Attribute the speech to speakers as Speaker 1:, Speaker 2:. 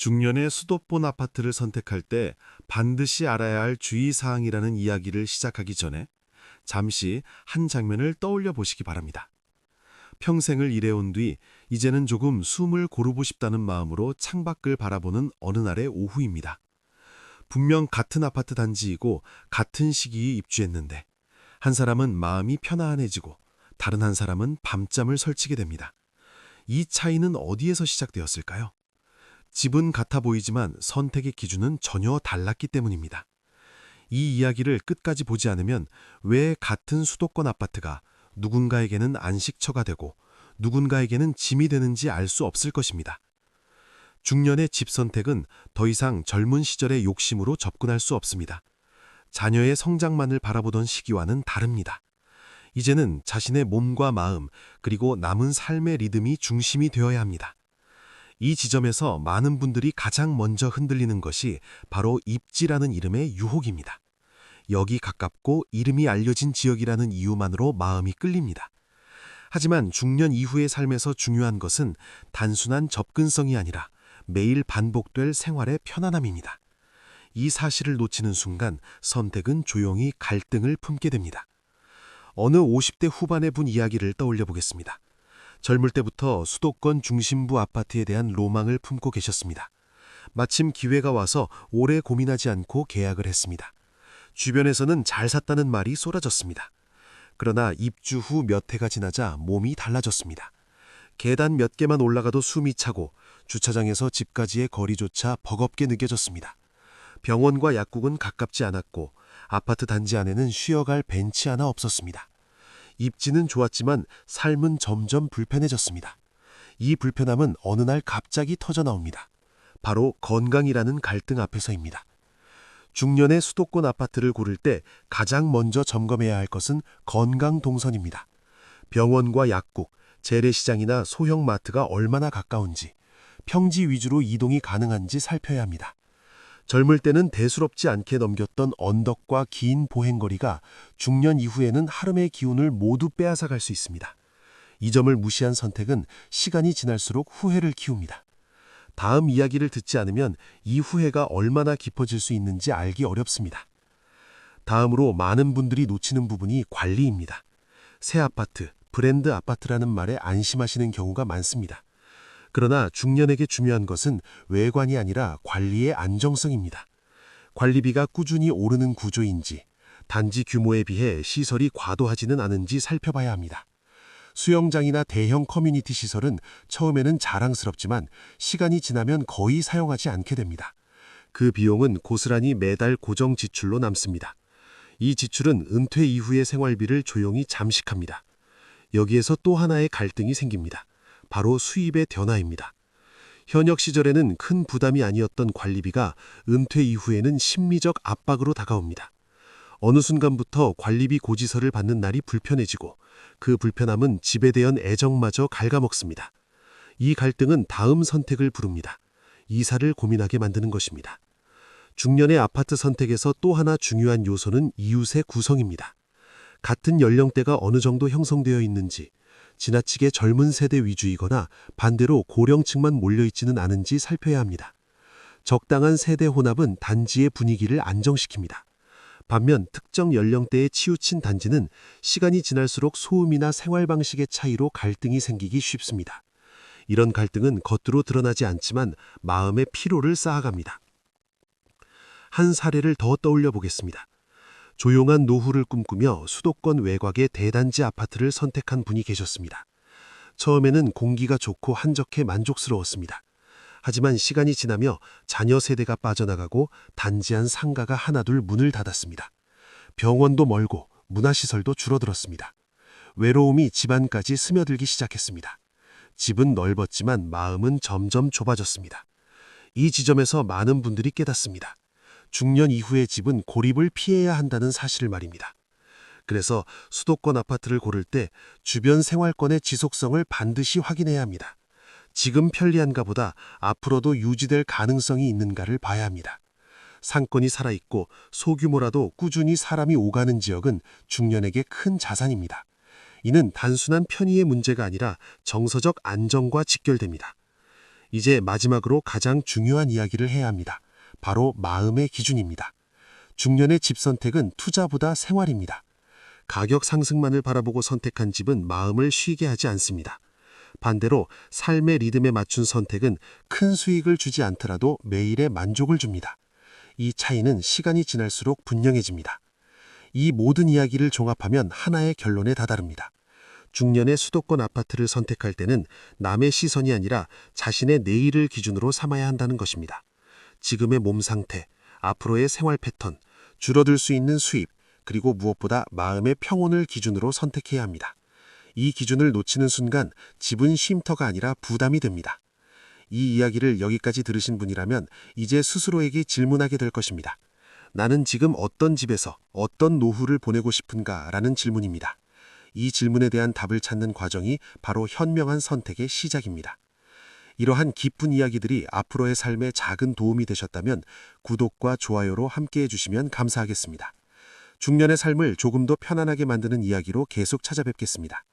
Speaker 1: 중년의 수도권 아파트를 선택할 때 반드시 알아야 할 주의사항이라는 이야기를 시작하기 전에 잠시 한 장면을 떠올려 보시기 바랍니다. 평생을 일해온 뒤 이제는 조금 숨을 고르고 싶다는 마음으로 창밖을 바라보는 어느 날의 오후입니다. 분명 같은 아파트 단지이고 같은 시기에 입주했는데 한 사람은 마음이 편안해지고 다른 한 사람은 밤잠을 설치게 됩니다. 이 차이는 어디에서 시작되었을까요? 집은 같아 보이지만 선택의 기준은 전혀 달랐기 때문입니다. 이 이야기를 끝까지 보지 않으면 왜 같은 수도권 아파트가 누군가에게는 안식처가 되고 누군가에게는 짐이 되는지 알 수 없을 것입니다. 중년의 집 선택은 더 이상 젊은 시절의 욕심으로 접근할 수 없습니다. 자녀의 성장만을 바라보던 시기와는 다릅니다. 이제는 자신의 몸과 마음 그리고 남은 삶의 리듬이 중심이 되어야 합니다. 이 지점에서 많은 분들이 가장 먼저 흔들리는 것이 바로 입지라는 이름의 유혹입니다. 여기 가깝고 이름이 알려진 지역이라는 이유만으로 마음이 끌립니다. 하지만 중년 이후의 삶에서 중요한 것은 단순한 접근성이 아니라 매일 반복될 생활의 편안함입니다. 이 사실을 놓치는 순간 선택은 조용히 갈등을 품게 됩니다. 어느 50대 후반의 분 이야기를 떠올려 보겠습니다. 젊을 때부터 수도권 중심부 아파트에 대한 로망을 품고 계셨습니다. 마침 기회가 와서 오래 고민하지 않고 계약을 했습니다. 주변에서는 잘 샀다는 말이 쏟아졌습니다. 그러나 입주 후 몇 해가 지나자 몸이 달라졌습니다. 계단 몇 개만 올라가도 숨이 차고 주차장에서 집까지의 거리조차 버겁게 느껴졌습니다. 병원과 약국은 가깝지 않았고 아파트 단지 안에는 쉬어갈 벤치 하나 없었습니다. 입지는 좋았지만 삶은 점점 불편해졌습니다. 이 불편함은 어느 날 갑자기 터져나옵니다. 바로 건강이라는 갈등 앞에서입니다. 중년의 수도권 아파트를 고를 때 가장 먼저 점검해야 할 것은 건강 동선입니다. 병원과 약국, 재래시장이나 소형 마트가 얼마나 가까운지, 평지 위주로 이동이 가능한지 살펴야 합니다. 젊을 때는 대수롭지 않게 넘겼던 언덕과 긴 보행거리가 중년 이후에는 하루의 기운을 모두 빼앗아갈 수 있습니다. 이 점을 무시한 선택은 시간이 지날수록 후회를 키웁니다. 다음 이야기를 듣지 않으면 이 후회가 얼마나 깊어질 수 있는지 알기 어렵습니다. 다음으로 많은 분들이 놓치는 부분이 관리입니다. 새 아파트, 브랜드 아파트라는 말에 안심하시는 경우가 많습니다. 그러나 중년에게 중요한 것은 외관이 아니라 관리의 안정성입니다. 관리비가 꾸준히 오르는 구조인지, 단지 규모에 비해 시설이 과도하지는 않은지 살펴봐야 합니다. 수영장이나 대형 커뮤니티 시설은 처음에는 자랑스럽지만 시간이 지나면 거의 사용하지 않게 됩니다. 그 비용은 고스란히 매달 고정 지출로 남습니다. 이 지출은 은퇴 이후의 생활비를 조용히 잠식합니다. 여기에서 또 하나의 갈등이 생깁니다. 바로 수입의 변화입니다. 현역 시절에는 큰 부담이 아니었던 관리비가 은퇴 이후에는 심리적 압박으로 다가옵니다. 어느 순간부터 관리비 고지서를 받는 날이 불편해지고 그 불편함은 집에 대한 애정마저 갉아먹습니다. 이 갈등은 다음 선택을 부릅니다. 이사를 고민하게 만드는 것입니다. 중년의 아파트 선택에서 또 하나 중요한 요소는 이웃의 구성입니다. 같은 연령대가 어느 정도 형성되어 있는지, 지나치게 젊은 세대 위주이거나 반대로 고령층만 몰려있지는 않은지 살펴야 합니다. 적당한 세대 혼합은 단지의 분위기를 안정시킵니다. 반면 특정 연령대에 치우친 단지는 시간이 지날수록 소음이나 생활 방식의 차이로 갈등이 생기기 쉽습니다. 이런 갈등은 겉으로 드러나지 않지만 마음의 피로를 쌓아갑니다. 한 사례를 더 떠올려 보겠습니다. 조용한 노후를 꿈꾸며 수도권 외곽의 대단지 아파트를 선택한 분이 계셨습니다. 처음에는 공기가 좋고 한적해 만족스러웠습니다. 하지만 시간이 지나며 자녀 세대가 빠져나가고 단지 안 상가가 하나둘 문을 닫았습니다. 병원도 멀고 문화시설도 줄어들었습니다. 외로움이 집안까지 스며들기 시작했습니다. 집은 넓었지만 마음은 점점 좁아졌습니다. 이 지점에서 많은 분들이 깨닫습니다. 중년 이후의 집은 고립을 피해야 한다는 사실을 말입니다. 그래서 수도권 아파트를 고를 때 주변 생활권의 지속성을 반드시 확인해야 합니다. 지금 편리한가 보다 앞으로도 유지될 가능성이 있는가를 봐야 합니다. 상권이 살아있고 소규모라도 꾸준히 사람이 오가는 지역은 중년에게 큰 자산입니다. 이는 단순한 편의의 문제가 아니라 정서적 안정과 직결됩니다.
Speaker 2: 이제 마지막으로 가장 중요한 이야기를 해야 합니다. 바로 마음의 기준입니다. 중년의 집 선택은 투자보다 생활입니다. 가격 상승만을 바라보고 선택한 집은 마음을 쉬게 하지 않습니다. 반대로 삶의 리듬에 맞춘 선택은 큰 수익을 주지 않더라도 매일의 만족을 줍니다. 이 차이는 시간이 지날수록 분명해집니다. 이 모든 이야기를 종합하면 하나의 결론에 다다릅니다. 중년의 수도권 아파트를 선택할 때는 남의 시선이 아니라 자신의 내일을 기준으로 삼아야 한다는 것입니다. 지금의 몸 상태, 앞으로의 생활 패턴, 줄어들 수 있는 수입, 그리고 무엇보다 마음의 평온을 기준으로 선택해야 합니다. 이 기준을 놓치는 순간 집은 쉼터가 아니라 부담이 됩니다. 이 이야기를 여기까지 들으신 분이라면 이제 스스로에게 질문하게 될 것입니다. 나는 지금 어떤 집에서 어떤 노후를 보내고 싶은가? 라는 질문입니다. 이 질문에 대한 답을 찾는 과정이 바로 현명한 선택의 시작입니다. 이러한 깊은 이야기들이 앞으로의 삶에 작은 도움이 되셨다면 구독과 좋아요로 함께해 주시면 감사하겠습니다. 중년의 삶을 조금 더 편안하게 만드는 이야기로 계속 찾아뵙겠습니다.